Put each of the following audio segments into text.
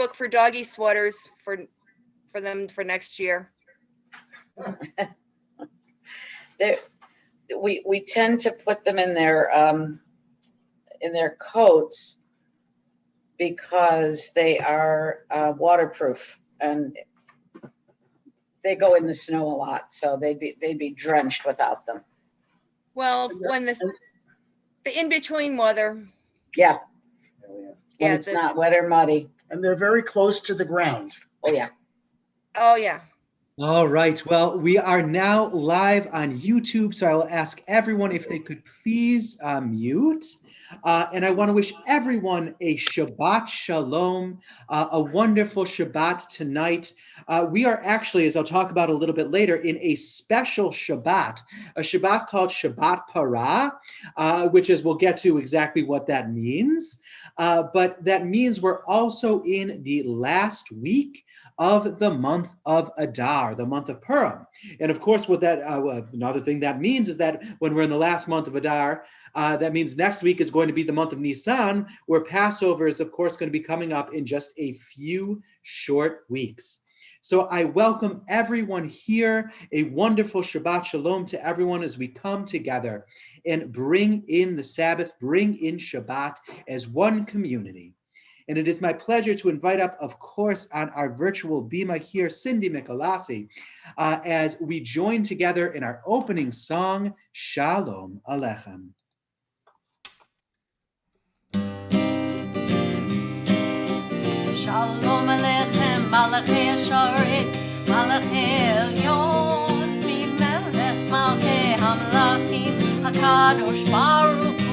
book for doggy sweaters for them for next year. We tend to put them in their coats because they are waterproof and they go in the snow a lot, so they'd be drenched without them. Well, when the in between weather. Yeah. Oh, When it's not wet or muddy. And they're very close to the ground. Oh yeah. Oh yeah. All right. Well, we are now live on YouTube, so I will ask everyone if they could please mute. And I want to wish everyone a Shabbat Shalom, a wonderful Shabbat tonight. We are actually, as I'll talk about a little bit later, in a special Shabbat, a Shabbat called Shabbat Parah, which is, we'll get to exactly what that means. But that means we're also in the last week of the month of Adar, the month of Purim. And of course, what that another thing that means is that when we're in the last month of Adar, that means next week is going to be the month of Nisan, where Passover is, of course, going to be coming up in just a few short weeks. So I welcome everyone here. A wonderful Shabbat Shalom to everyone as we come together and bring in the Sabbath, bring in Shabbat as one community. And it is my pleasure to invite up, of course, on our virtual bima here, Cindy Michalasi, as we join together in our opening song, Shalom Aleichem. Shalom Aleichem, Malachi Sharet, Malachi Elyon, Melech Malchei Hamlachim, HaKadosh Baruch Hu.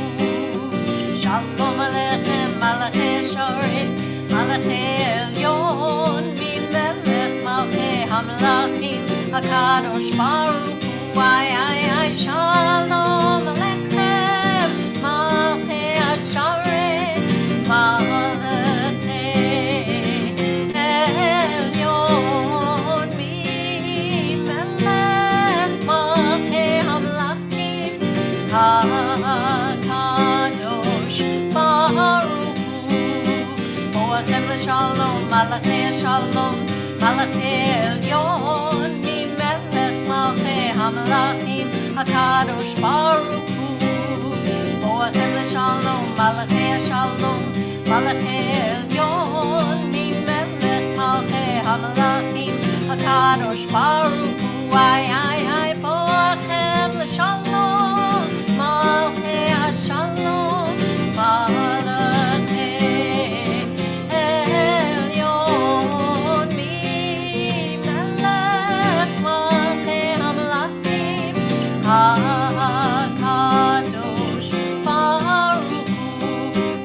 Shalom Aleichem, Malachi Sharet, Malachi Elyon, Melech Malchei Hamlachim, HaKadosh Baruch Hu. Ay, Shalom Aleichem, Malchei Sharet, Shalom, Malachi Shalom, Malachi Elyon, Melech Malchei Hamlachim, HaKadosh Baruch Hu. Boachem Shalom, Malachi Shalom, Malachi Elyon, Melech Malchei Hamlachim, HaKadosh Baruch Hu. Ay, Boachem Shalom, Malchei Shalom, HaKadosh Baruch Hu.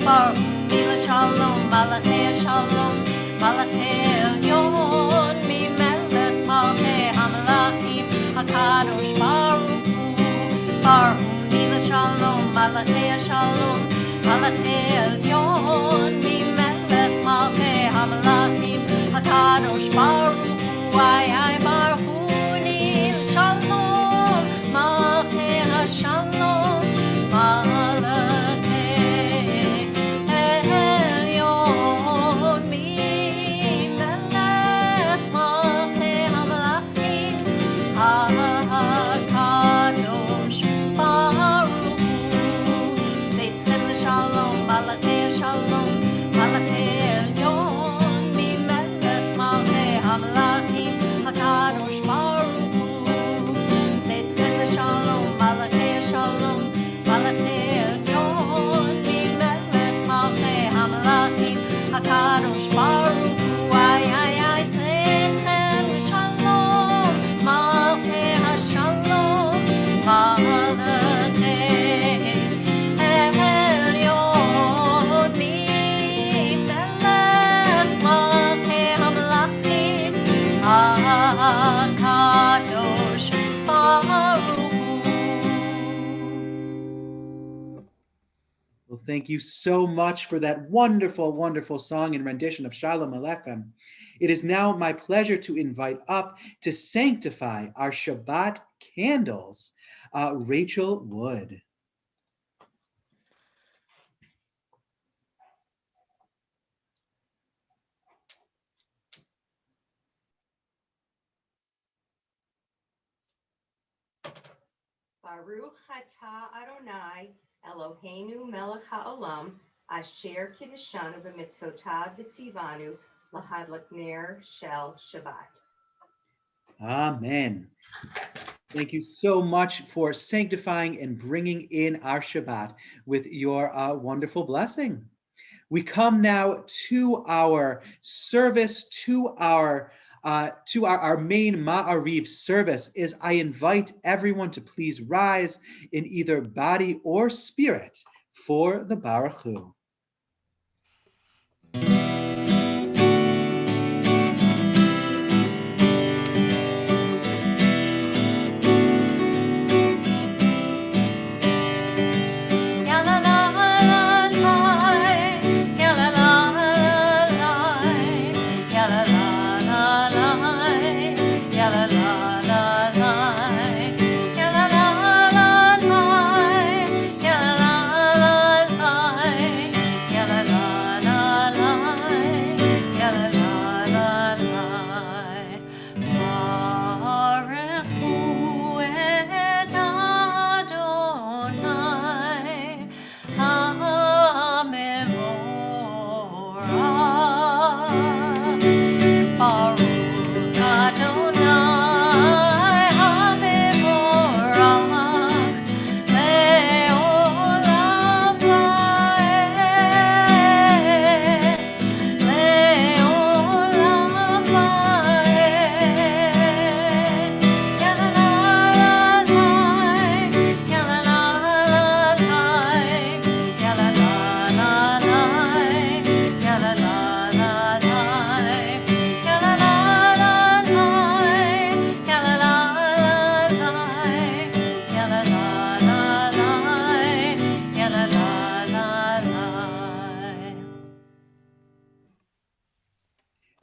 Baruch Hu Shalom, Malachi Shalom, Malachi Elyon, Melech Malchei Hamlachim, HaKadosh Baruch Hu. Baruch Hu Shalom, Malachi Shalom, Malachi Elyon, Melech Malchei Hamlachim, HaKadosh Baruch Hu. Ay, Baruch Hu Shalom, Malchei Shalom, Malachi Elyon, Melech Malchei Hamlachim, HaKadosh Baruch Hu. Zeitchem Shalom, Malachi Shalom, Malachi Elyon, Melech Malchei Hamlachim, HaKadosh Baruch Hu. Zeitchem Shalom, Malachi Shalom, Malachi Elyon, Melech Malchei Hamlachim, HaKadosh Baruch Hu. Ay, Zeitchem Shalom, Malchei Shalom, Malachi Elyon, Melech Malchei Hamlachim, HaKadosh Baruch Hu. Well, thank you so much for that wonderful, wonderful song and rendition of Shalom Aleichem. It is now my pleasure to invite up to sanctify our Shabbat candles, Rachel Wood. Baruch atah Adonai Eloheinu melech haolam asher kiddushanu b'mitzvotav v'tzivanu lahadlik ner shel Shabbat. Amen. Thank you so much for sanctifying and bringing in our Shabbat with your wonderful blessing. We come now to our service, to our main Ma'ariv service. Is I invite everyone to please rise in either body or spirit for the Baruch Hu.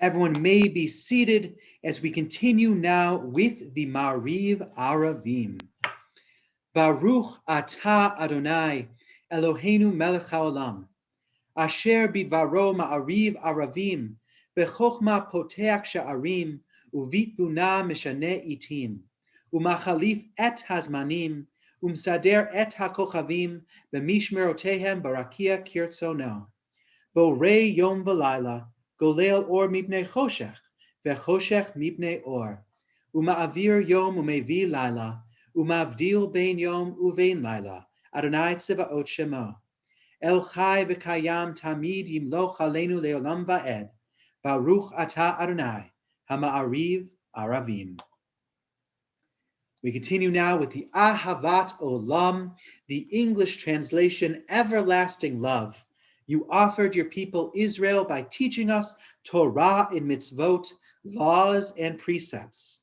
Everyone may be seated as we continue now with the Ma'ariv Aravim. Baruch atah Adonai Eloheinu melech haolam, asher bidvaro Ma'ariv Aravim, bechokma poteach sha'arim, uvitbuna meshane itim, umachalif et hazmanim, umsader et hakochavim, b'mishmerotehem barakia kirtzono, borei yom v'layla, golel or mipnei choshech, vechoshech mipnei or, uma'avir yom umevi laila, umavdil bein yom uvein laila, Adonai tzevaot shemo. El chai v'kayam tamid yimloch aleinu leolam va'ed, Baruch atah Adonai, hama'ariv aravim. We continue now with the Ahavat Olam, the English translation, everlasting love. You offered your people Israel by teaching us Torah and mitzvot, laws and precepts.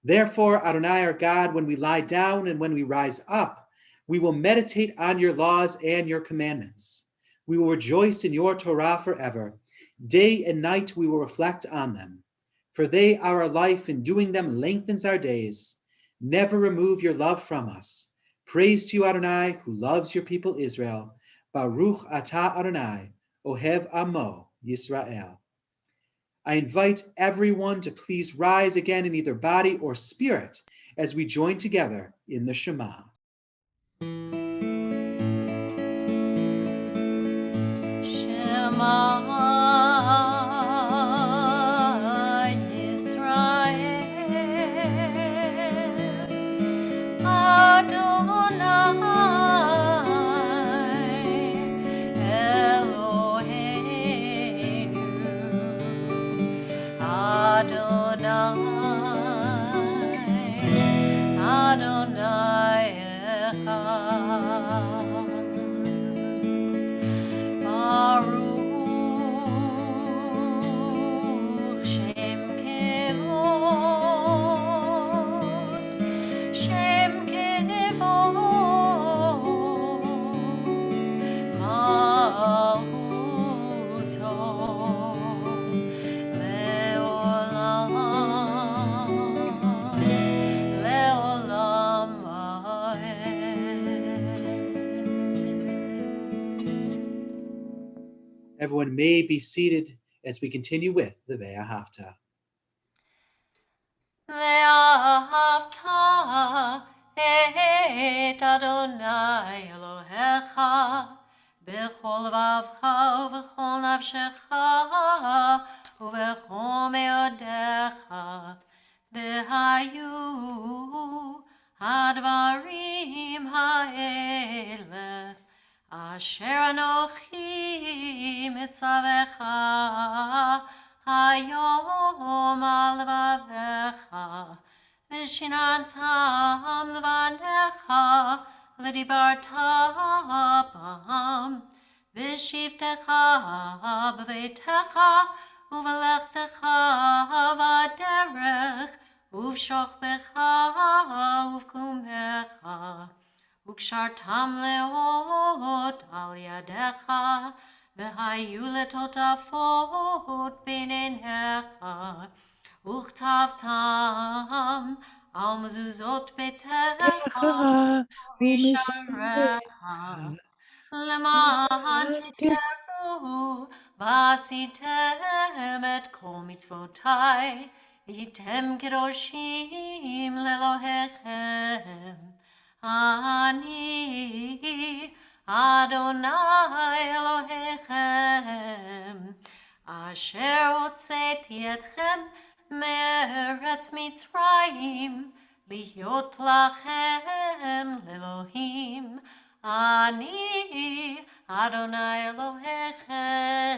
Therefore, Adonai our God, when we lie down and when we rise up, we will meditate on your laws and your commandments. We will rejoice in your Torah forever. Day and night we will reflect on them. For they are our life, and doing them lengthens our days. Never remove your love from us. Praise to you, Adonai, who loves your people Israel. Baruch atah Adonai, Ohev Amo Yisrael. I invite everyone to please rise again in either body or spirit as we join together in the Shema. Shema Yisrael, Adonai Eloheinu, Adonai Echad. Baruch Shem Kevod Malchuto Leolam Vaed. Everyone may be seated as we continue with the Ve'ahavta. Ve'ahavta את אדוני אלוהיך בכל לבבך ובכל נפשך ובכל מאודיך, והיו הדברים האלה אשר אנוכי מצווך היום על לבביך, ושיננתם לבניך ודיברת בם בשבתך בביתך ובלכתך בדרך ובשוכבך ובקומך, וקשרתם לאות על ידיך, והיו לטוטפות בין עיניך, וכתבתם על מזוזות ביתך ובשעריך, למען תזכרו ועשיתם את כל מצוותי, הייתם קדושים לאלוהיכם. אני אדוני אלוהיכם, אשר הוצאתי אתכם מארץ מצרים, להיות לכם לאלוהים. אני אדוני אלוהיכם.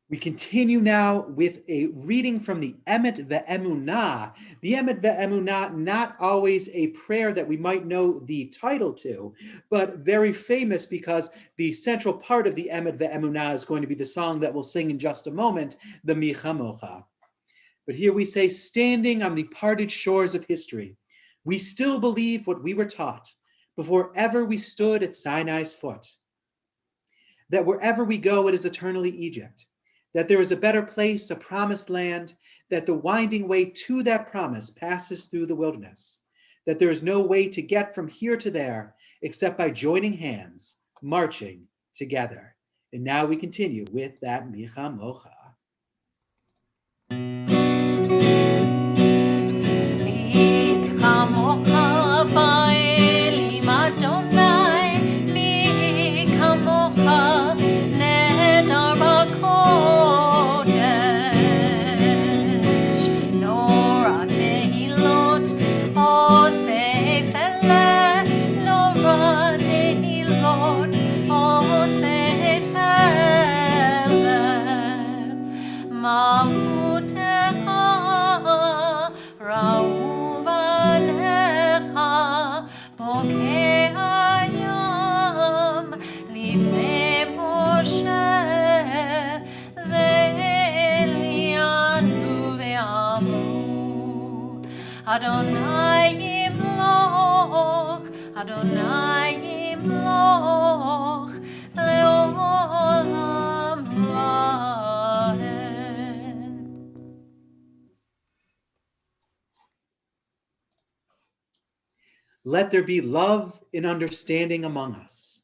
We continue now with a reading from the Emet Ve'emunah. The Emet Ve'emunah, not always a prayer that we might know the title to, but very famous because the central part of the Emet Ve'emunah is going to be the song that we'll sing in just a moment, the Mi Chamocha. But here we say, standing on the parted shores of history, we still believe what we were taught before ever we stood at Sinai's foot, that wherever we go, it is eternally Egypt, that there is a better place, a promised land, that the winding way to that promise passes through the wilderness, that there is no way to get from here to there except by joining hands, marching together. And now we continue with that Mi Chamocha. Mi chamocha ba'elim Adonai, mi chamocha nehedar b'kodesh. Nora tehilot osef eleh, nora tehilot osef eleh. Malchutecha רעו בניך, בוקע הים לפני משה, זה עלינו ואמרו, אדוני ימלוך, אדוני ימלוך, לעולם ועד. Let there be love and understanding among us.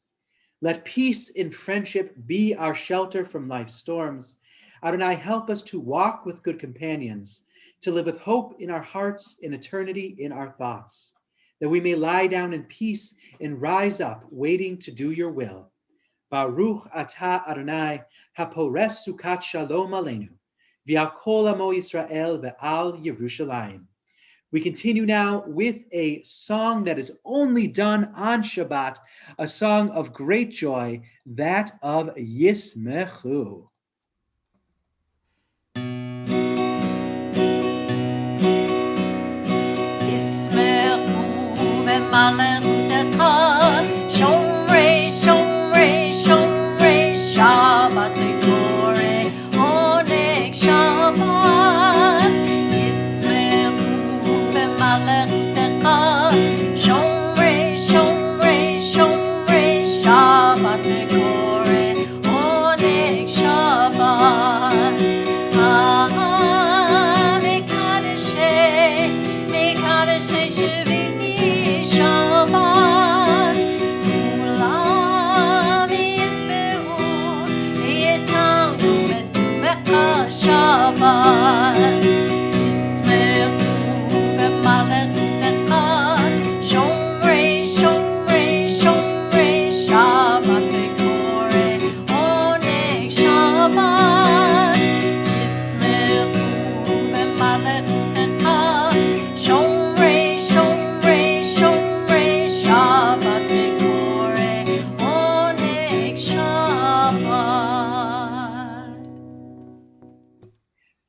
Let peace and friendship be our shelter from life's storms. Adonai, help us to walk with good companions, to live with hope in our hearts and eternity in our thoughts, that we may lie down in peace and rise up, waiting to do your will. Baruch atah Adonai, hapores sukat shalom aleinu, v'al kol amo Yisrael ve'al Yerushalayim. We continue now with a song that is only done on Shabbat, a song of great joy, that of Yismechu. ישמחו במלכותך, שומרי שומרי שומרי שבת לקורא עונג שבת. ישמחו במלכותך, שומרי שומרי שומרי שבת לקורא עונג שבת. מקדשי שבי שבת.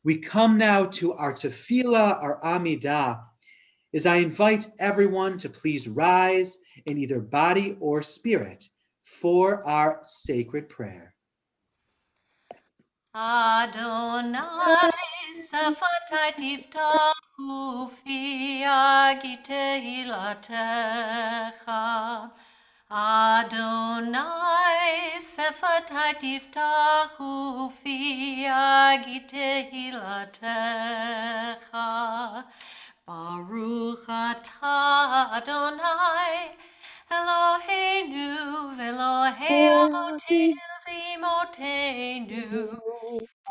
We come now to our tefillah, our amidah, as I invite everyone to please rise in either body or spirit for our sacred prayer. Adonai safatai tiftachu fi agitehilatecha. Adonai safatai tiftachu fi agitehilatecha. Baruch atah Adonai Eloheinu v'Elohei Avotenu v'Imotenu.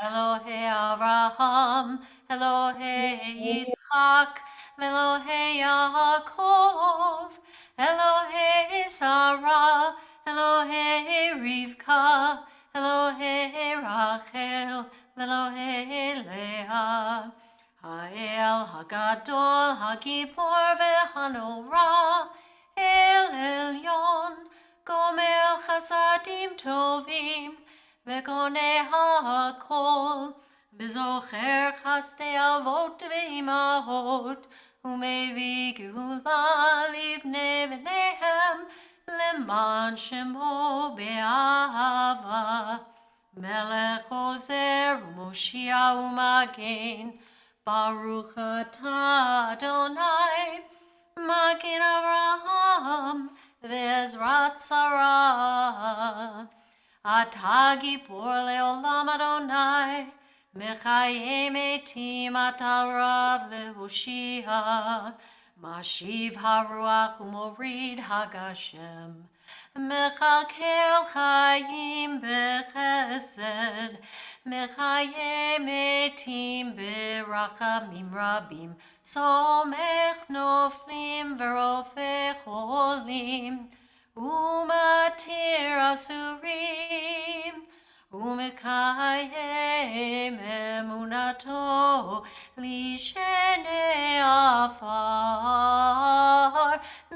Elohei Avraham, Elohei Yitzchak, Elohei Yaakov, Elohei Sarah, Elohei Rivka, Elohei Rachel, Elohei Leah. Ha'el Hagadol, Hagibor ve'Hanora, El Elyon, Gomel Chasadim Tovim, וקונה הכל, וזוכר חסדי אבות ואימהות, ומביא גאולה לבני בניהם, למען שמו באהבה. מלך עוזר ומושיע ומגן, ברוך אתה אדוני, מגן אברהם ועזרת שרה. אתה גיבור לעולם אדוני, מחיי מתים אתה רב להושיע, משיב הרוח ומוריד הגשם, מכלכל חיים בחסד, מחיי מתים ברחמים רבים, סומך נופלים ורופא חולים, ומתיר אסורים, ומקיים אמונתו לשני עפר,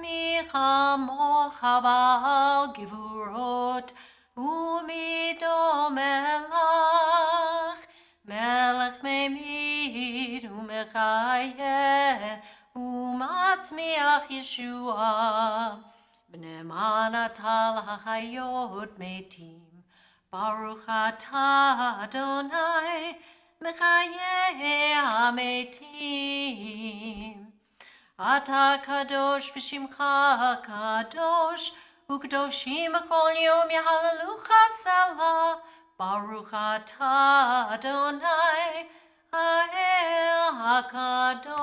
מי כמוך בעל גבורות, ומי דומה לך, מלך ממית ומחיה, ומצמיח ישועה. בנאמן אתה להחיות מתים, ברוך אתה אדוני מחיי המתים. אתה קדוש ושמך קדוש, וקדושים כל יום יהללוך סלה, ברוך אתה אדוני האל הקדוש.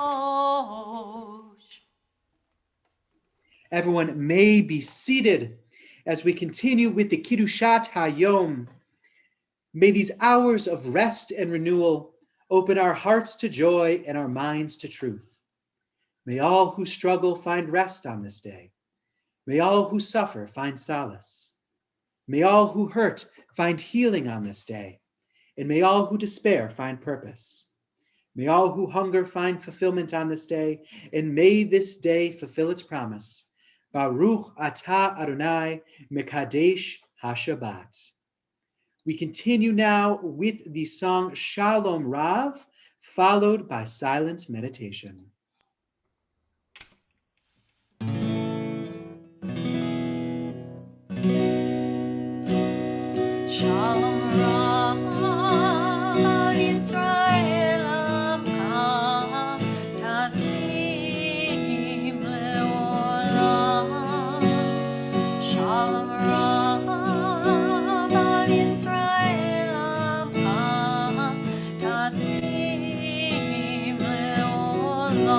Everyone may be seated as we continue with the Kiddushat Hayom. May these hours of rest and renewal open our hearts to joy and our minds to truth. May all who struggle find rest on this day. May all who suffer find solace. May all who hurt find healing on this day. And may all who despair find purpose. May all who hunger find fulfillment on this day. And may this day fulfill its promise. Baruch atah Adonai mekadesh haShabbat. We continue now with the song Shalom Rav, followed by silent meditation. Shalom Rav al Yisrael amcha, tasim leolam. Shalom Rav al Yisrael amcha, tasim leolam.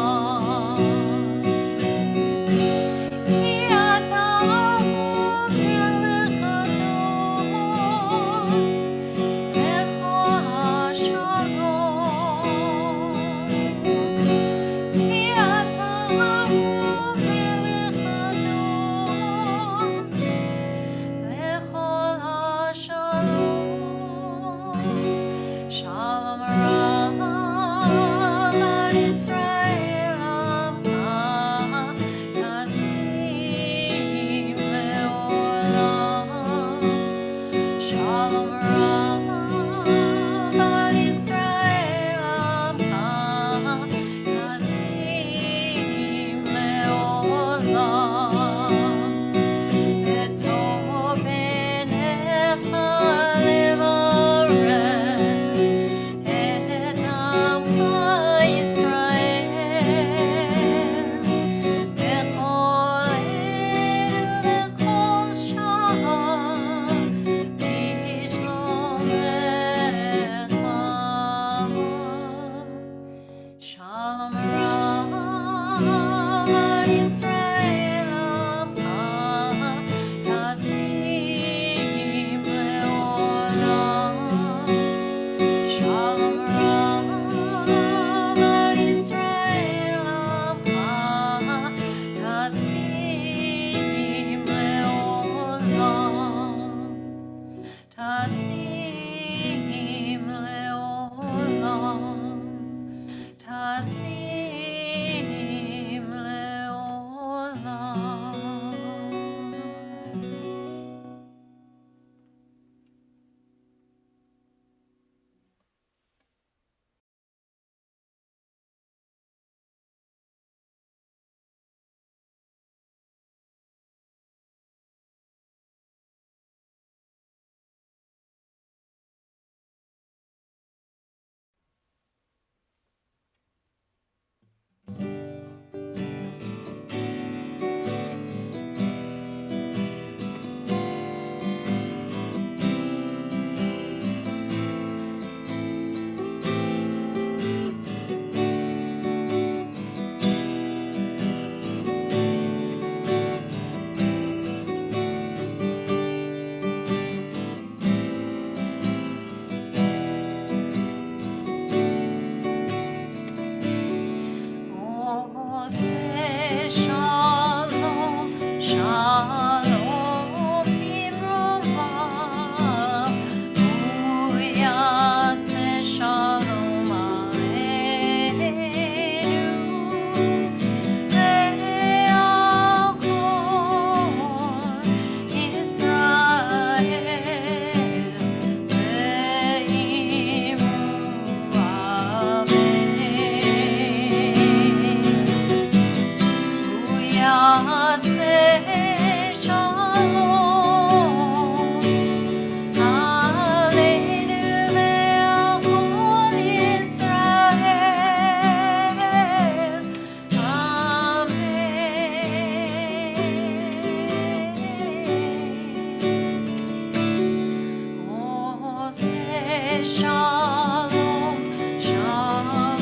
shalom, shalom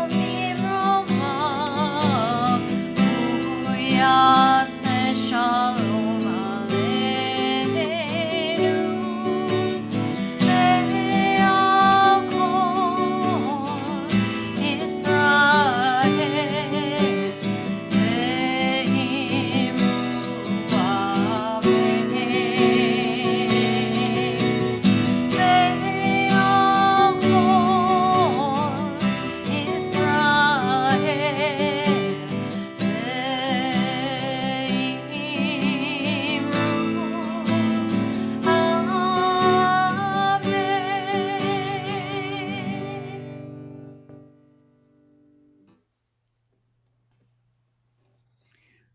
bivrocha, uyase shalom aleinu, ve'al kol Israel, ve'imru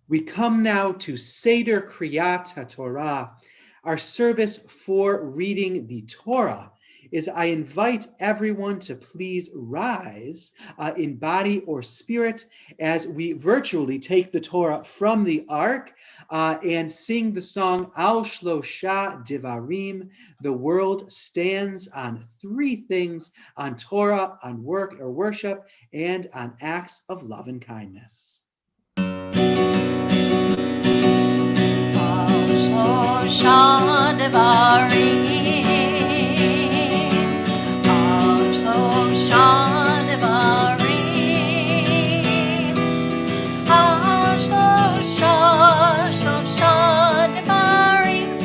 We come now to Seder Kriyat HaTorah, our service for reading the Torah. Is I invite everyone to please rise in body or spirit as we virtually take the Torah from the Ark and sing the song Al Shlosha Divarim. The world stands on three things: on Torah, on work or worship, and on acts of love and kindness. Shlosha devarim, al shlosha devarim, al shlosha devarim,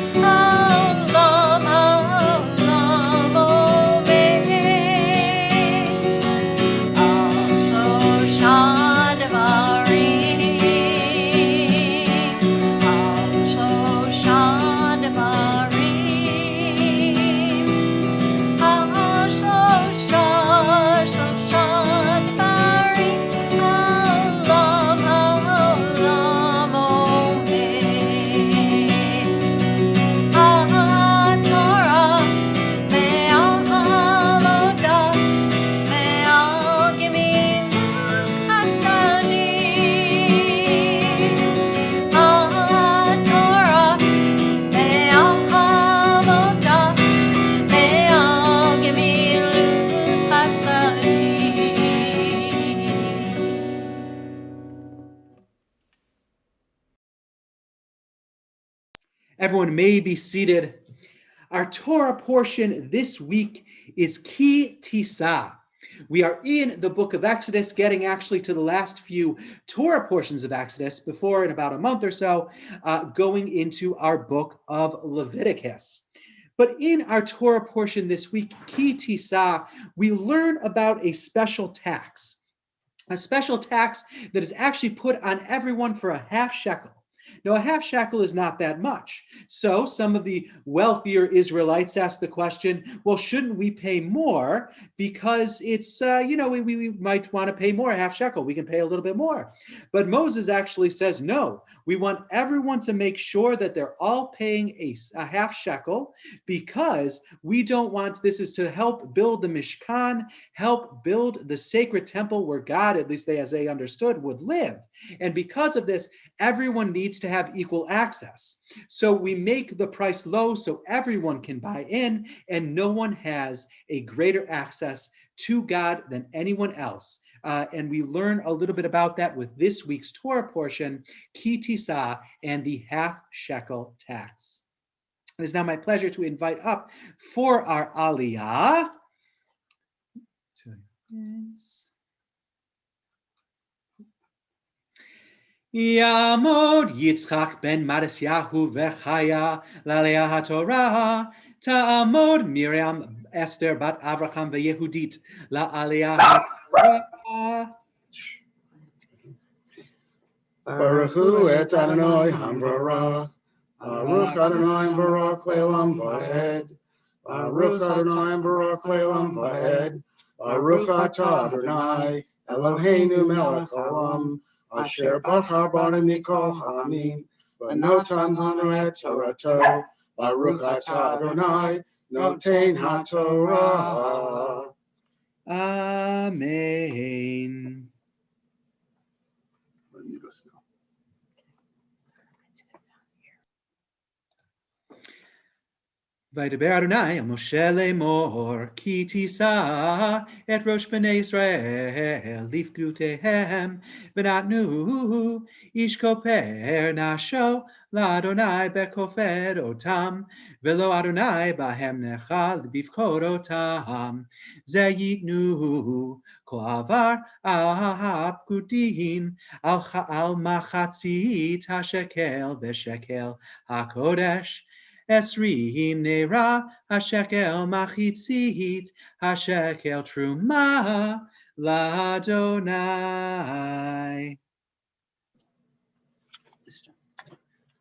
olam omed, al shlosha devarim, al shlosha devarim, al shlosha devarim, olam omed. HaTorah ve'al avodah ve'al gemilut chasadim. HaTorah ve'al avodah ve'al gemilut chasadim. Everyone may be seated. Our Torah portion this week is Ki Tissa. We are in the book of Exodus, getting actually to the last few Torah portions of Exodus before, in about a month or so, going into our book of Leviticus. But in our Torah portion this week, Ki Tissa, we learn about a special tax that is actually put on everyone for a half shekel. Now, a half shekel is not that much. So some of the wealthier Israelites ask the question, well, shouldn't we pay more? Because it's, we might want to pay more, a half shekel. We can pay a little bit more. But Moses actually says, no, we want everyone to make sure that they're all paying a half shekel, because we don't want, this is to help build the Mishkan, help build the sacred temple where God, at least as they understood, would live. And because of this, everyone needs to have equal access. So we make the price low so everyone can buy in, and no one has a greater access to God than anyone else. And we learn a little bit about that with this week's Torah portion, Ki Tissa, and the half shekel tax. It is now my pleasure to invite up for our Aliyah. Yamod Yitzchak ben Matisyahu v'chaya l'aliyah haTorah. Ta'amod Miriam Esther bat Avraham v'Yehudit la'aliyah haTorah. Baruch hu et Adonai hamvara. Baruch Adonai v'ra klelam v'ed. Baruch Adonai v'ra klelam v'ed. Baruch atah Adonai Eloheinu melech haolam. Asher bachar banu mikol ha'amim. V'notan lanu et Torato. Baruch atah Adonai noten haTorah. Amen. וידבר אדוני אל משה לאמור, כי תישא את ראש בני ישראל לפקודיהם, ונתנו איש כופר נפשו לאדוני בכופר אותם, ולא אדוני בהם נחל בפקוד אותם. זה ייתנו כל עבר הפקודים על מחצית השקל בשקל הקודש, 20 נרה השקל מחצית השקל תרומה לאדוני.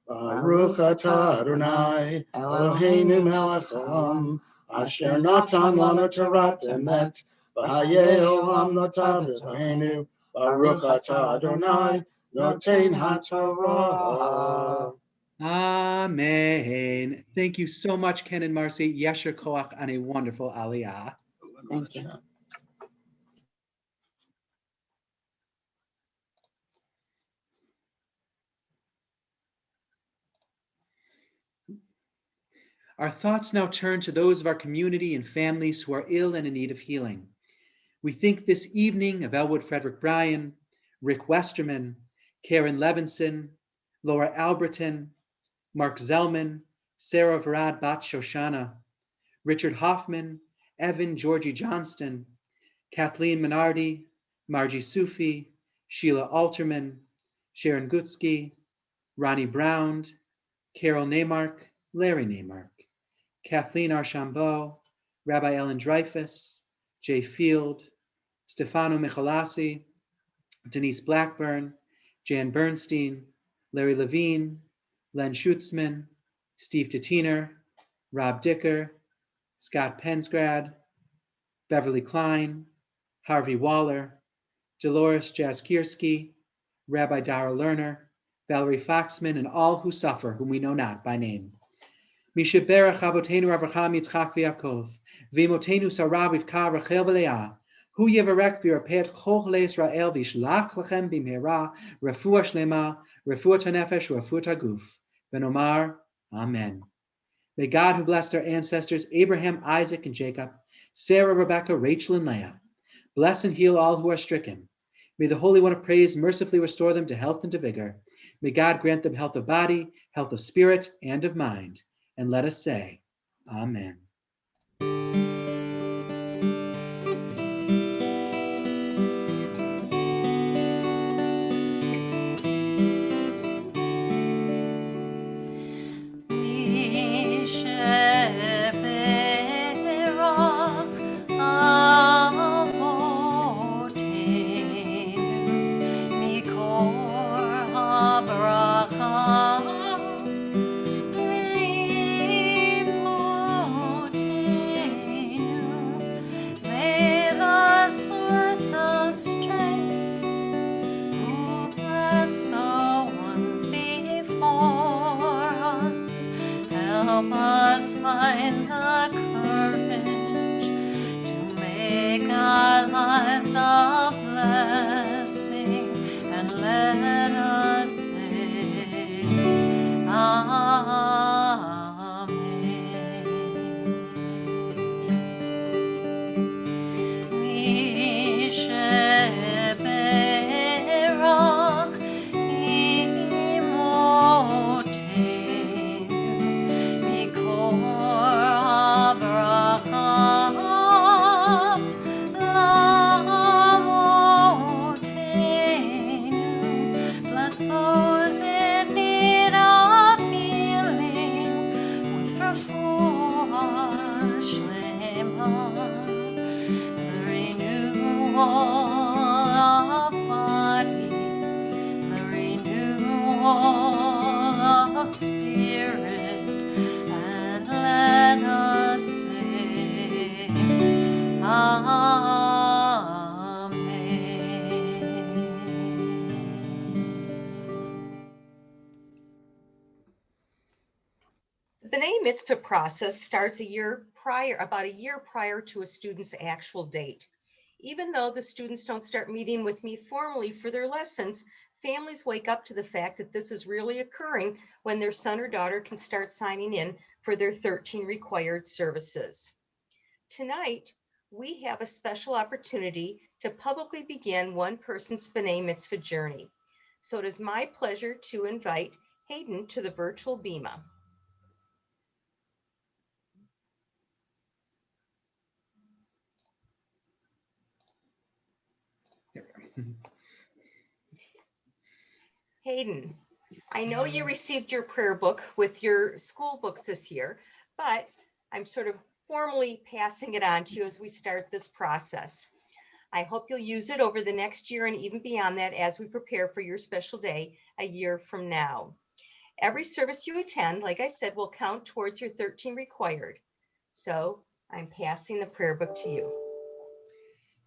Baruch atah Adonai, Eloheinu melech haolam, asher natan lanu torat emet, v'hayei olam natan b'Eloheinu. Baruch atah Adonai, noten haTorah. Amen. Thank you so much, Ken and Marcy. Yesher koach on a wonderful aliyah. Thank you. Our thoughts now turn to those of our community and families who are ill and in need of healing. We think this evening of Elwood Frederick Bryan, Rick Westerman, Karen Levinson, Laura Alberton, Mark Zellman, Sarah Varad Bat Shoshana, Richard Hoffman, Evan Georgie Johnston, Kathleen Minardi, Margie Sufi, Sheila Alterman, Sharon Gutsky, Ronnie Brown, Carol Neymark, Larry Neymark, Kathleen Archambault, Rabbi Ellen Dreyfus, Jay Field, Stefano Michalasi, Denise Blackburn, Jan Bernstein, Larry Levine, Len Schutzman, Steve Tatiner, Rob Dicker, Scott Pensgrad, Beverly Klein, Harvey Waller, Dolores Jaskierski, Rabbi Dara Lerner, Valerie Foxman, and all who suffer, whom we know not by name. Mishaberach Avotenu Avraham Yitzchak v'Yakov, V'imotenu Sarah Rivka Rachel v'Leah, Hu Yevarek v'Yirpeh Choch leIsrael v'Yishlach lachem b'mehera refuah shlema, refuah hanefesh, refuah haguf. V'nomar, Amen. May God, who blessed our ancestors Abraham, Isaac, and Jacob, Sarah, Rebekah, Rachel, and Leah, bless and heal all who are stricken. May the Holy One of Praise mercifully restore them to health and to vigor. May God grant them health of body, health of spirit, and of mind. And let us say, Amen. Help us find the courage to make our lives a blessing, and let us say, Amen. Misheberach those in need of healing with refuah shlema, the renewal of body, the renewal of spirit, and let us say, Amen. The B'nai Mitzvah process starts about a year prior to a student's actual date. Even though the students don't start meeting with me formally for their lessons, families wake up to the fact that this is really occurring when their son or daughter can start signing in for their 13 required services. Tonight, we have a special opportunity to publicly begin one person's B'nai Mitzvah journey. So it is my pleasure to invite Hayden to the virtual Bima. Hayden, I know you received your prayer book with your school books this year, but I'm sort of formally passing it on to you as we start this process. I hope you'll use it over the next year and even beyond that as we prepare for your special day a year from now. Every service you attend, like I said, will count towards your 13 required. So I'm passing the prayer book to you.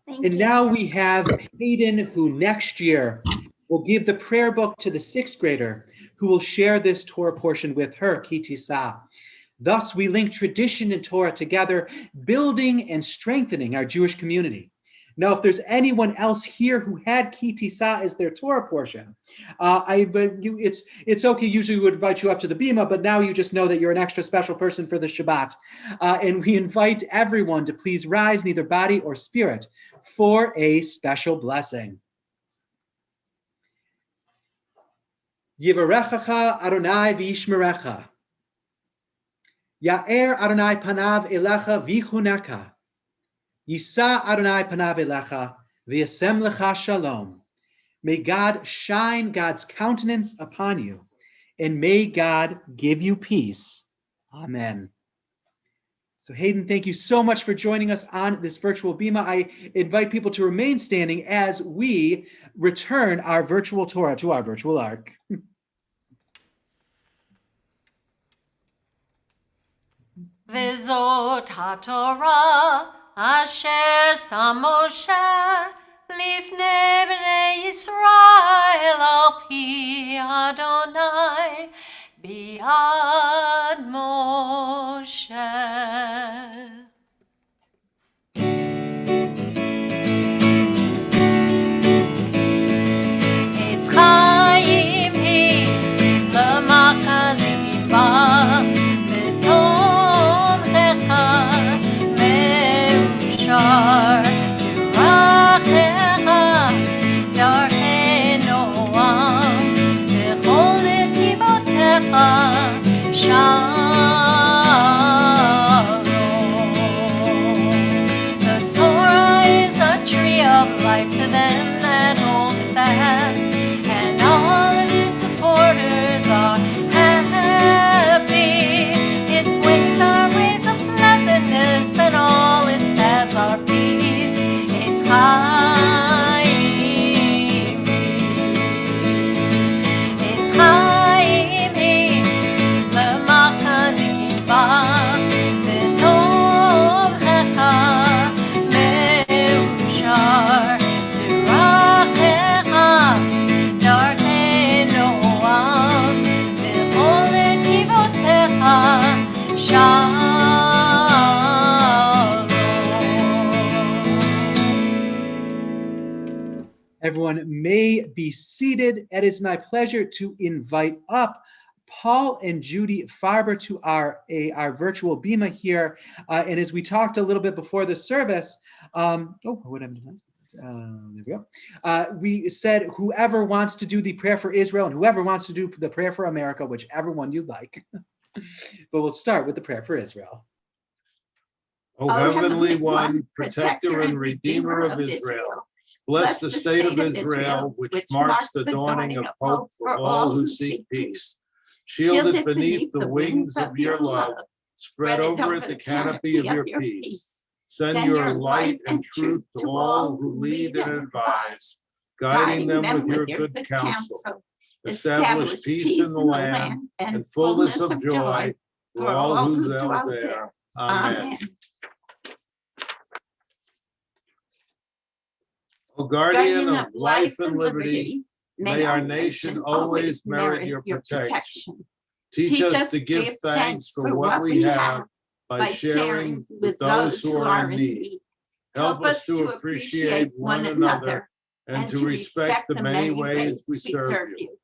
And now we have Hayden, who next year will give the prayer book to the 6th grader, who will share this Torah portion with her, Tissa. Thus, we link tradition and Torah together, building and strengthening our Jewish community. Now, if there's anyone else here who had Tissa as their Torah portion, it's okay. Usually we would invite you up to the Bima, but now you just know that you're an extra special person for the Shabbat. And we invite everyone to please rise, neither body or spirit, for a special blessing. Yivarechacha Adonai v'yishmerecha. Ya'er Adonai panav elecha v'chuneka. Yisa Adonai panav elecha v'yasem lecha shalom. May God shine God's countenance upon you, and may God give you peace. Amen. So Hayden, thank you so much for joining us on this virtual Bima. I invite people to remain standing as we return our virtual Torah to our virtual ark. V'zot haTorah asher sam Moshe lifnei bnei Yisrael al pi Adonai biad Moshe. Etz chaim hi l'machazim ba v'tomchecha meushar derachecha darchei noam v'chol netivotecha shalom. The Torah is a tree of life to them that hold it fast, and all of its supporters are happy. Its ways are ways of pleasantness, and all its paths are peace. It's Chaim. It's Chaim. L'machazim ba v'tomchecha meushar derachecha darchei noam v'chol netivotecha shalom. Everyone may be seated. It is my pleasure to invite up Paul and Judy Farber to our virtual Bima here. And as we talked a little bit before the service, there we go. We said whoever wants to do the prayer for Israel and whoever wants to do the prayer for America, whichever one you'd like. But we'll start with the prayer for Israel. O Heavenly One, protector and redeemer of Israel, bless the state of Israel, which marks the dawning of hope for all who seek peace. Shield it beneath the wings of your love. Spread over it the canopy of your peace. Send your light and truth to all who lead and advise, guiding them with your good counsel. Establish peace in the land and fullness of joy for all who dwell there. Amen. O guardian of life and liberty, may our nation always merit your protection. Teach us to give thanks for what we have by sharing with those who are in need. Help us to appreciate one another and to respect the many ways we serve you.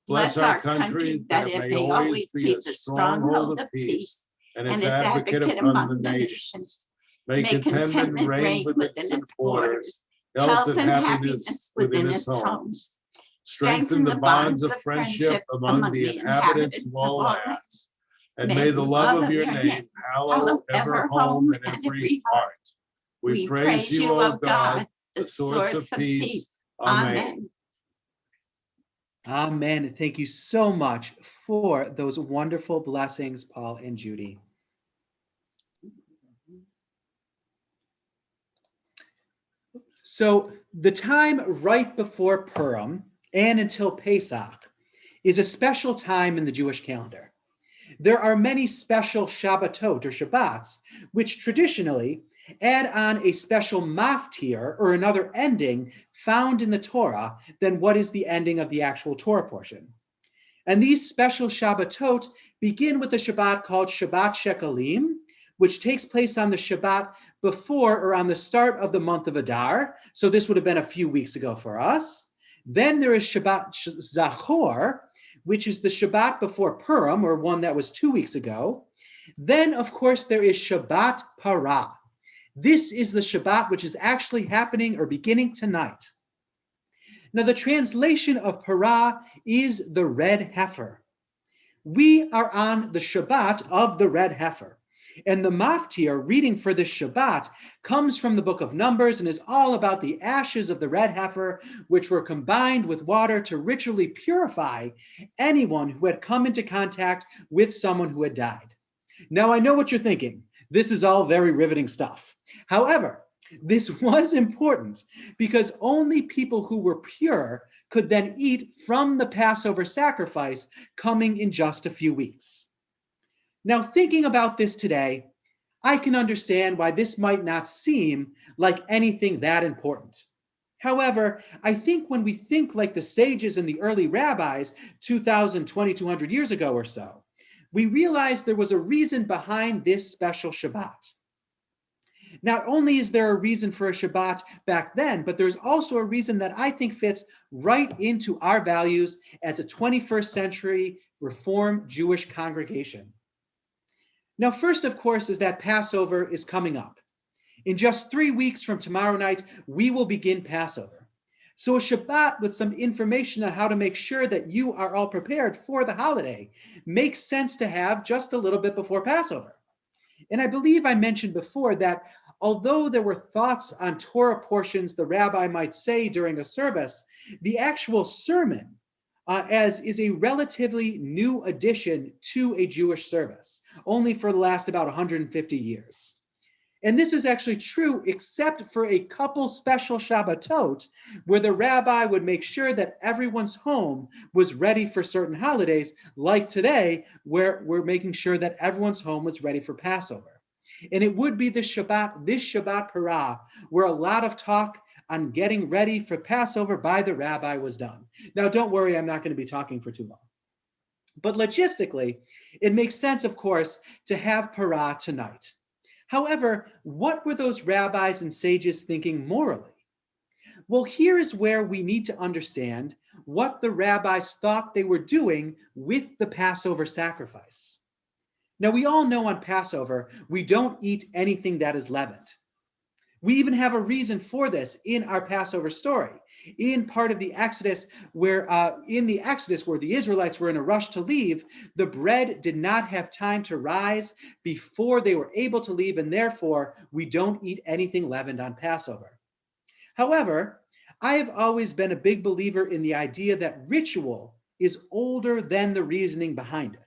Bless our country that it may always be a stronghold of peace and its advocate among the nations. May contentment reign within its borders, health and happiness within its homes. Strengthen the bonds of friendship among the inhabitants of all lands. And may the love of your name hallow ever home and every heart. We praise you, O God, the source of peace. Amen. Amen. Thank you so much for those wonderful blessings, Paul and Judy. So the time right before Purim and until Pesach is a special time in the Jewish calendar. There are many special Shabbatot or Shabbats, which traditionally add on a special maftir or another ending found in the Torah than what is the ending of the actual Torah portion. And these special Shabbatot begin with a Shabbat called Shabbat Shekalim, which takes place on the Shabbat before or on the start of the month of Adar. So this would have been a few weeks ago for us. Then there is Shabbat Zachor, which is the Shabbat before Purim, or one that was 2 weeks ago. Then, of course, there is Shabbat Parah. This is the Shabbat which is actually happening or beginning tonight. Now, the translation of Parah is the red heifer. We are on the Shabbat of the red heifer. And the maftir reading for this Shabbat comes from the book of Numbers and is all about the ashes of the red heifer, which were combined with water to ritually purify anyone who had come into contact with someone who had died. Now, I know what you're thinking. This is all very riveting stuff. However, this was important because only people who were pure could then eat from the Passover sacrifice coming in just a few weeks. Now, thinking about this today, I can understand why this might not seem like anything that important. However, I think when we think like the sages and the early rabbis 2,200 years ago or so, we realize there was a reason behind this special Shabbat. Not only is there a reason for a Shabbat back then, but there's also a reason that I think fits right into our values as a 21st century Reform Jewish congregation. Now, first, of course, is that Passover is coming up. In just 3 weeks from tomorrow night, we will begin Passover. So a Shabbat with some information on how to make sure that you are all prepared for the holiday makes sense to have just a little bit before Passover. And I believe I mentioned before that although there were thoughts on Torah portions the rabbi might say during a service, the actual sermon as is a relatively new addition to a Jewish service, only for the last about 150 years. And this is actually true except for a couple special Shabbatot where the rabbi would make sure that everyone's home was ready for certain holidays, like today, where we're making sure that everyone's home was ready for Passover. And it would be this Shabbat Parah, where a lot of talk on getting ready for Passover by the rabbi was done. Now, don't worry, I'm not going to be talking for too long. But logistically, it makes sense, of course, to have Parah tonight. However, what were those rabbis and sages thinking morally? Well, here is where we need to understand what the rabbis thought they were doing with the Passover sacrifice. Now, we all know on Passover, we don't eat anything that is leavened. We even have a reason for this in our Passover story. In part of the Exodus, where the Israelites were in a rush to leave, the bread did not have time to rise before they were able to leave, and therefore we don't eat anything leavened on Passover. However, I have always been a big believer in the idea that ritual is older than the reasoning behind it.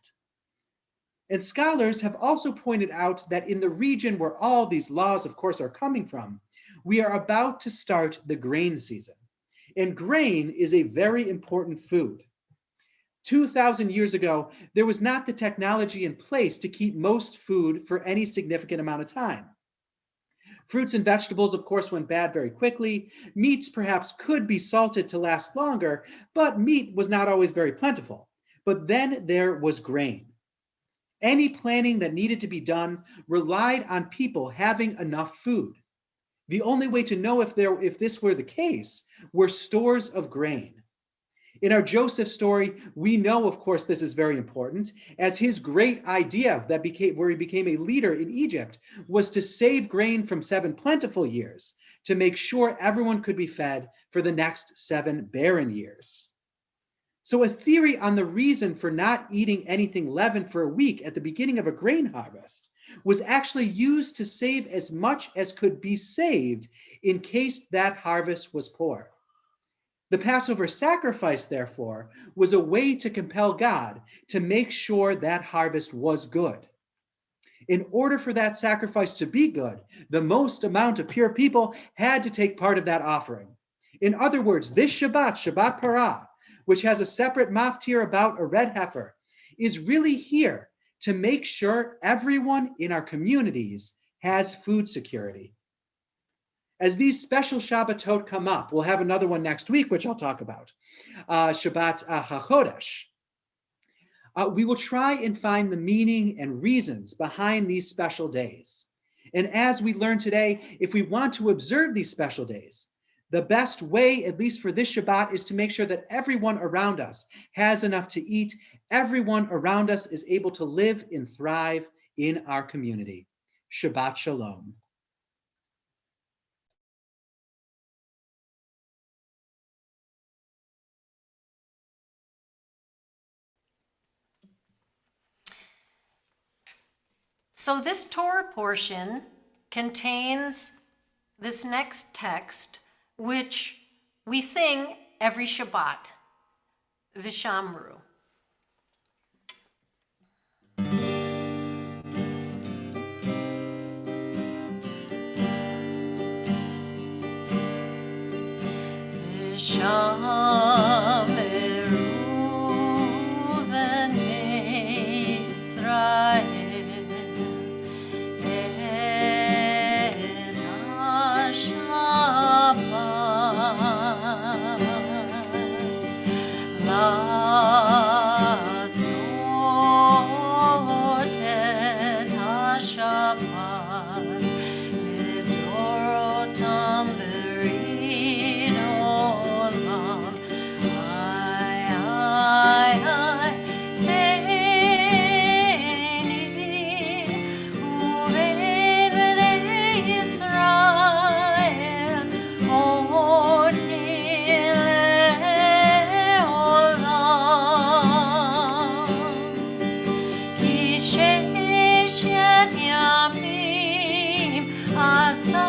And scholars have also pointed out that in the region where all these laws, of course, are coming from, we are about to start the grain season. And grain is a very important food. 2,000 years ago, there was not the technology in place to keep most food for any significant amount of time. Fruits and vegetables, of course, went bad very quickly. Meats perhaps could be salted to last longer, but meat was not always very plentiful. But then there was grain. Any planning that needed to be done relied on people having enough food. The only way to know if this were the case were stores of grain. In our Joseph story, we know, of course, this is very important, as his great idea where he became a leader in Egypt was to save grain from 7 plentiful years to make sure everyone could be fed for the next 7 barren years. So a theory on the reason for not eating anything leavened for a week at the beginning of a grain harvest was actually used to save as much as could be saved in case that harvest was poor. The Passover sacrifice, therefore, was a way to compel God to make sure that harvest was good. In order for that sacrifice to be good, the most amount of pure people had to take part of that offering. In other words, this Shabbat, Shabbat Parah, which has a separate maftir about a red heifer, is really here to make sure everyone in our communities has food security. As these special Shabbatot come up, we'll have another one next week, which I'll talk about, Shabbat HaChodesh. We will try and find the meaning and reasons behind these special days. And as we learned today, if we want to observe these special days, the best way, at least for this Shabbat, is to make sure that everyone around us has enough to eat. Everyone around us is able to live and thrive in our community. Shabbat Shalom. So this Torah portion contains this next text, which we sing every Shabbat, Vishamru. Vishamru b'nei Yisrael et HaShabbat la'asot et HaShabbat midorotam berid olam. Ay, ay, ay, beini uvein b'nei Yisrael odin le'olam. Ki sheshet yamim asa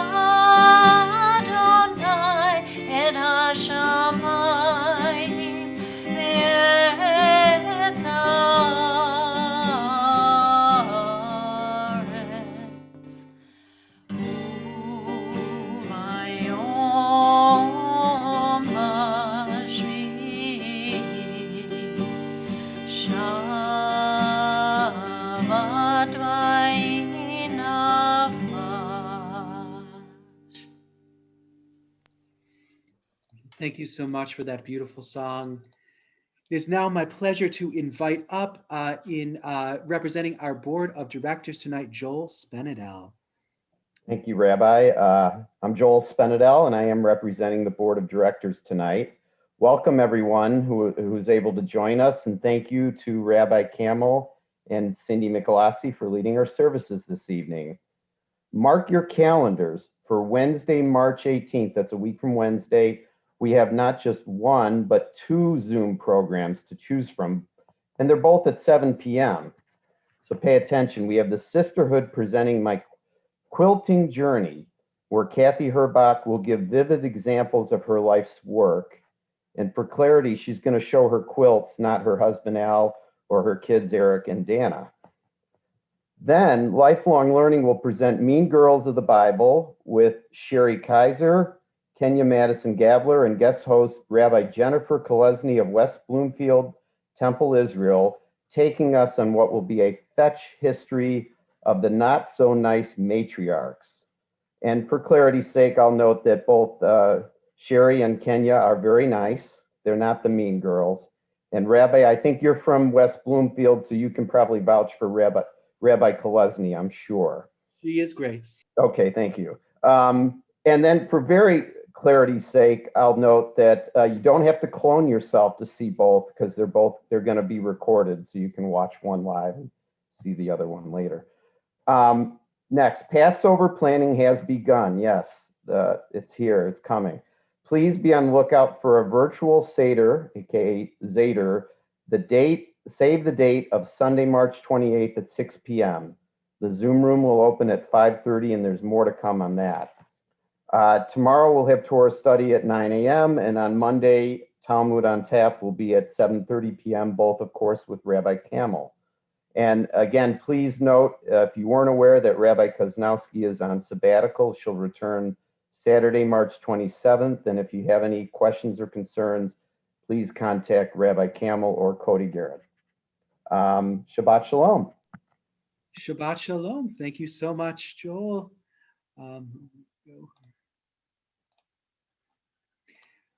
Adonai et hashamayim ve'et haaretz. U'bayom hashvi'i Shabbat vayinafash. Thank you so much for that beautiful song. It is now my pleasure to invite up representing our board of directors tonight, Joel Spenedel. Thank you, Rabbi. I'm Joel Spenedel, and I am representing the board of directors tonight. Welcome, everyone who is able to join us, and thank you to Rabbi Camel and Cindy Michelasi for leading our services this evening. Mark your calendars for Wednesday, March 18th. That's a week from Wednesday. We have not just one, but 2 Zoom programs to choose from, and they're both at 7 p.m. So pay attention. We have the Sisterhood presenting My Quilting Journey, where Kathy Herbach will give vivid examples of her life's work. And for clarity, she's going to show her quilts, not her husband Al or her kids Eric and Dana. Then Lifelong Learning will present Mean Girls of the Bible with Sherry Kaiser, Kenya Madison Gabler, and guest host Rabbi Jennifer Kolesny of West Bloomfield Temple, Israel, taking us on what will be a fetch history of the not so nice matriarchs. And for clarity's sake, I'll note that both Sherry and Kenya are very nice. They're not the mean girls. And Rabbi, I think you're from West Bloomfield, so you can probably vouch for Rabbi Kolesny, I'm sure. She is great. Okay, thank you. And then for very clarity's sake, I'll note that you don't have to clone yourself to see both because they're going to be recorded, so you can watch one live and see the other one later. Next, Passover planning has begun. Yes, it's here, it's coming. Please be on the lookout for a virtual Seder, aka Zeder. Save the date of Sunday, March 28th at 6 p.m. The Zoom room will open at 5:30, and there's more to come on that. Tomorrow we'll have Torah study at 9 a.m. and on Monday, Talmud on Tap will be at 7:30 p.m., both of course with Rabbi Camel. And again, please note, if you weren't aware that Rabbi Koznowski is on sabbatical, she'll return Saturday, March 27th. And if you have any questions or concerns, please contact Rabbi Camel or Cody Garrett. Shabbat Shalom. Shabbat Shalom. Thank you so much, Joel.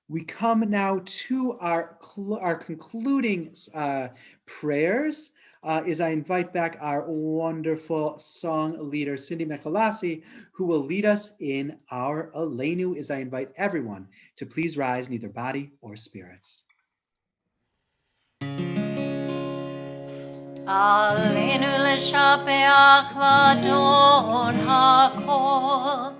We come now to our concluding prayers as I invite back our wonderful song leader, Cindy Michalasi, who will lead us in our Aleinu, as I invite everyone to please rise, neither body or spirits. Aleinu l'shapeach l'adon hakol,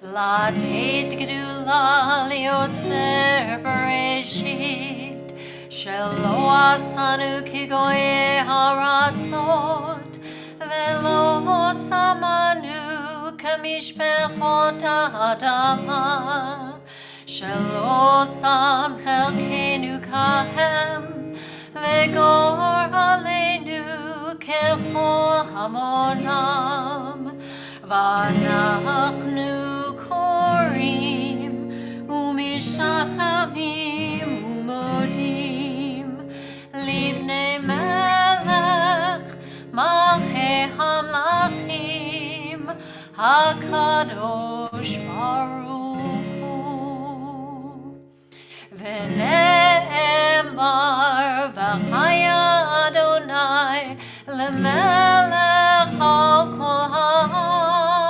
לתת גדולה ליוצר בראשית, שלא עשנו כגויי הארצות, ולא שמנו כמשפחות האדמה, שלא שם חלקנו כהם, וגור עלינו ככל המונם, ואנחנו קוראים ומשתחווים ומודים לפני מלך מלכי המלכים הקדוש ברוך הוא. ונאמר וחיה אדוני למלך על כל הארץ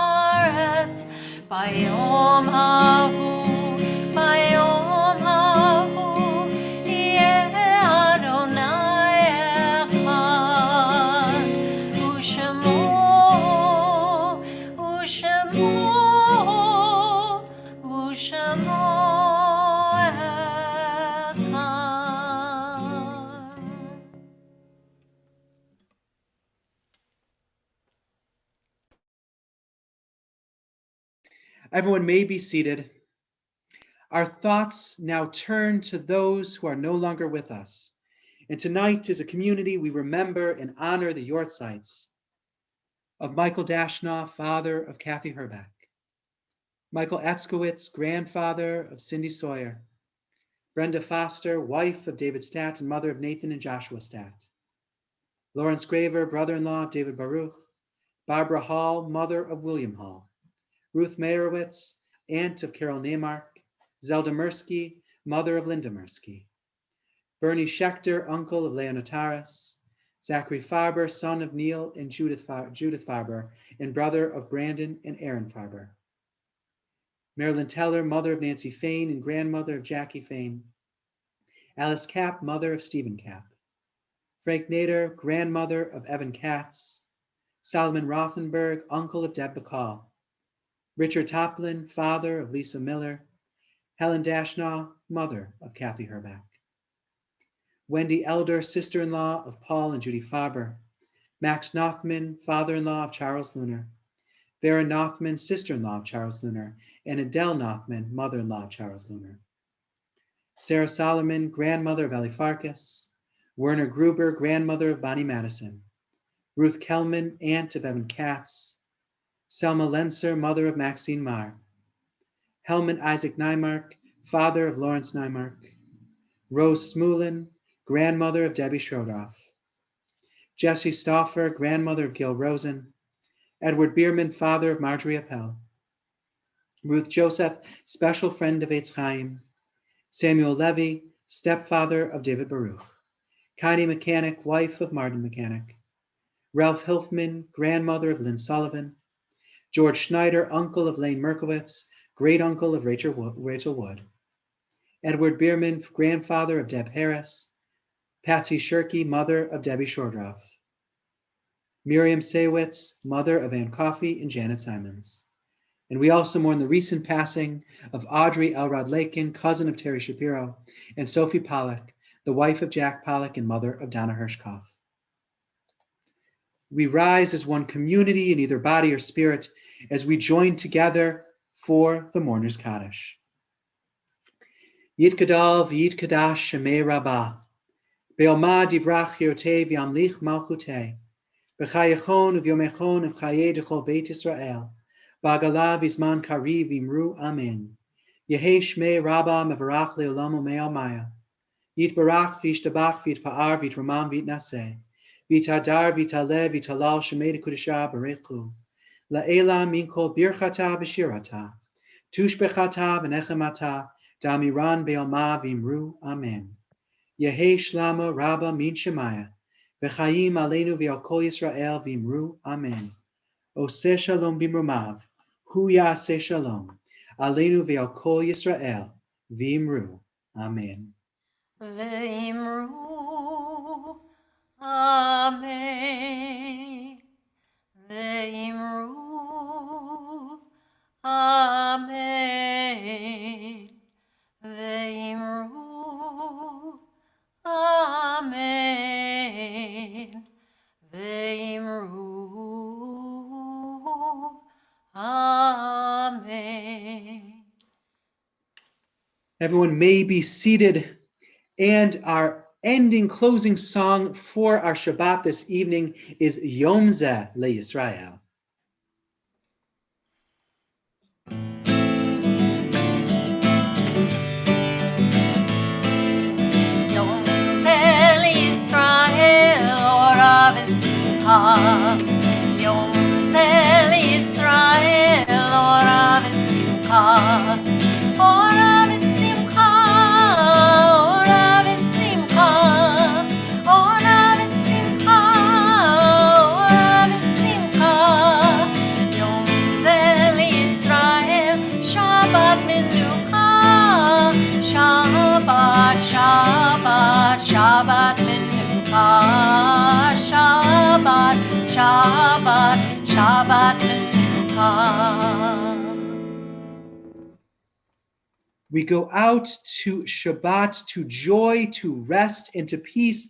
ביום ההוא, ביום ההוא יהיה אדוני אחד, ושמו, ושמו, ושמו אחד. Everyone may be seated. Our thoughts now turn to those who are no longer with us. And tonight, as a community, we remember and honor the Yortzites of Michael Dashnaw, father of Kathy Herbeck, Michael Etzkowitz, grandfather of Cindy Sawyer, Brenda Foster, wife of David Statt and mother of Nathan and Joshua Statt, Lawrence Graver, brother-in-law of David Baruch, Barbara Hall, mother of William Hall, Ruth Meyerowitz, aunt of Carol Neymark, Zelda Mirsky, mother of Linda Mirsky, Bernie Schechter, uncle of Leonotaris, Zachary Farber, son of Neil and Judith Farber, and brother of Brandon and Aaron Farber, Marilyn Teller, mother of Nancy Fain and grandmother of Jackie Fain, Alice Kapp, mother of Stephen Kapp, Frank Nader, grandmother of Evan Katz, Solomon Rothenberg, uncle of Deb Bacall, Richard Toplin, father of Lisa Miller, Helen Dashnaw, mother of Kathy Herbeck, Wendy Elder, sister-in-law of Paul and Judy Faber, Max Nothman, father-in-law of Charles Lunar, Vera Nothman, sister-in-law of Charles Lunar, and Adele Nothman, mother-in-law of Charles Lunar, Sarah Solomon, grandmother of Ellie Farkas, Werner Gruber, grandmother of Bonnie Madison, Ruth Kellman, aunt of Evan Katz, Selma Lenser, mother of Maxine Marr, Helmut Isaac Neymark, father of Lawrence Neymark, Rose Smulin, grandmother of Debbie Schrodoff, Jessie Stauffer, grandmother of Gil Rosen, Edward Bierman, father of Marjorie Appel, Ruth Joseph, special friend of Eitz Chaim, Samuel Levy, stepfather of David Baruch, Connie Mechanic, wife of Martin Mechanic, Ralph Hilfman, grandmother of Lynn Sullivan, George Schneider, uncle of Lane Merkowitz, great uncle of Rachel Wood, Edward Bierman, grandfather of Deb Harris, Patsy Shirky, mother of Debbie Shordroff, Miriam Saywitz, mother of Ann Coffey and Janet Simons. And we also mourn the recent passing of Audrey Elrod Lakin, cousin of Terry Shapiro, and Sophie Pollack, the wife of Jack Pollack and mother of Donna Hirschkoff. We rise as one community in either body or spirit as we join together for the Mourner's Kaddish. Yit Gadal v'yit Kadash Shemei Rabbah, Be'omad Yivrach Yirotei v'yamlich Malchutei, B'chayechon v'yomechon v'chayei d'chol Beit Yisrael, Ba'agala v'zman kariv v'imru Amen. Yehei Shmei Rabbah mevarach le'olam u'mei almaya. Yit barach v'yishtabach v'yitpa'ar v'yitramam v'yitnaseh. V'itadar v'yitaleh v'yitalal Shemei d'Kudashah Barechu. La'ela min kol birchata v'shirata. Tushbechata v'nechemata. Damiran be'alma v'imru Amen. Yehei Shlama Rabbah min Shemaya. V'chayim aleinu v'al kol Yisrael v'imru Amen. Oseh shalom b'mrumav. Hu yaseh shalom. Aleinu v'al kol Yisrael v'imru Amen. V'imru Amen. V'imru Amen. V'imru Amen. V'imru Amen. Everyone may be seated. And our ending closing song for our Shabbat this evening is Yom Zeh LeYisrael. Yom Zeh LeYisrael, Ora v'simcha. Yom Zeh LeYisrael, Ora v'simcha. Ora v'simcha, Ora v'simcha. Ora v'simcha, Ora v'simcha. Yom Zeh LeYisrael, Shabbat Menucha. Shabbat, Shabbat, Shabbat Menucha. Shabbat, Shabbat, Shabbat Menucha. We go out to Shabbat, to joy, to rest, and to peace.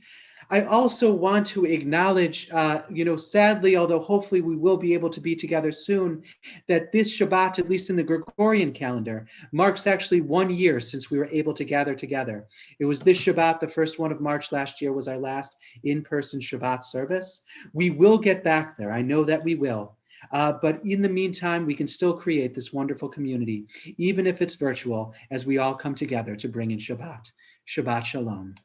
I also want to acknowledge, sadly, although hopefully we will be able to be together soon, that this Shabbat, at least in the Gregorian calendar, marks actually 1 year since we were able to gather together. It was this Shabbat, the first one of March last year, was our last in-person Shabbat service. We will get back there. I know that we will. But in the meantime, we can still create this wonderful community, even if it's virtual, as we all come together to bring in Shabbat. Shabbat Shalom.